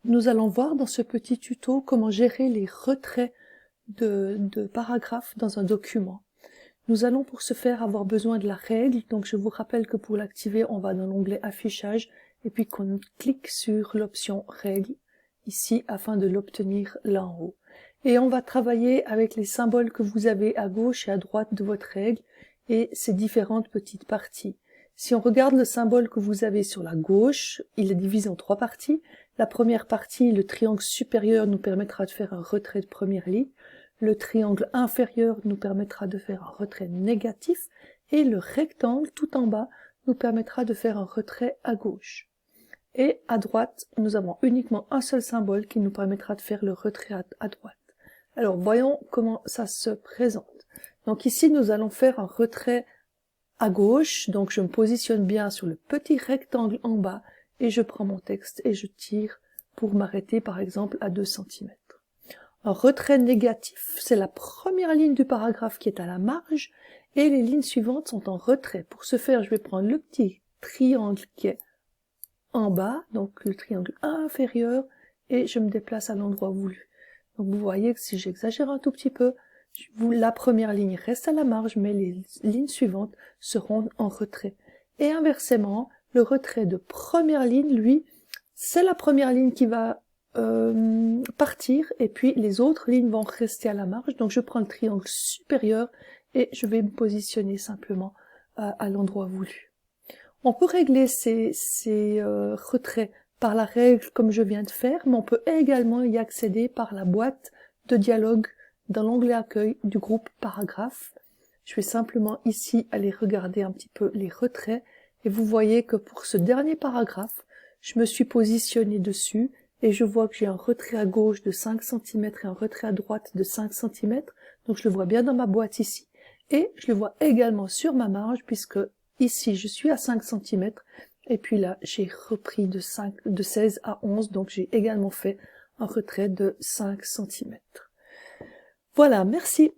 Nous allons voir dans ce petit tuto comment gérer les retraits de paragraphes dans un document. Nous allons pour ce faire avoir besoin de la règle, donc je vous rappelle que pour l'activer, on va dans l'onglet affichage et puis qu'on clique sur l'option règle ici afin de l'obtenir là en haut. Et on va travailler avec les symboles que vous avez à gauche et à droite de votre règle et ces différentes petites parties. Si on regarde le symbole que vous avez sur la gauche, il est divisé en trois parties. La première partie, le triangle supérieur, nous permettra de faire un retrait de première ligne. Le triangle inférieur nous permettra de faire un retrait négatif. Et le rectangle, tout en bas, nous permettra de faire un retrait à gauche. Et à droite, nous avons uniquement un seul symbole qui nous permettra de faire le retrait à droite. Alors, voyons comment ça se présente. Donc ici, nous allons faire un retrait à gauche, donc je me positionne bien sur le petit rectangle en bas et je prends mon texte et je tire pour m'arrêter par exemple à 2 cm. Un retrait négatif, c'est la première ligne du paragraphe qui est à la marge et les lignes suivantes sont en retrait. Pour ce faire, je vais prendre le petit triangle qui est en bas, donc le triangle inférieur, et je me déplace à l'endroit voulu. Donc vous voyez que si j'exagère un tout petit peu, la première ligne reste à la marge, mais les lignes suivantes seront en retrait. Et inversement, le retrait de première ligne, lui, c'est la première ligne qui va partir, et puis les autres lignes vont rester à la marge. Donc je prends le triangle supérieur et je vais me positionner simplement à l'endroit voulu. On peut régler ces retraits par la règle comme je viens de faire, mais on peut également y accéder par la boîte de dialogue dans l'onglet accueil du groupe paragraphe. Je vais simplement ici aller regarder un petit peu les retraits et vous voyez que pour ce dernier paragraphe, je me suis positionnée dessus et je vois que j'ai un retrait à gauche de 5 cm et un retrait à droite de 5 cm. Donc je le vois bien dans ma boîte ici. Et je le vois également sur ma marge puisque ici je suis à 5 cm et puis là j'ai repris de 16 à 11, donc j'ai également fait un retrait de 5 cm. Voilà, merci.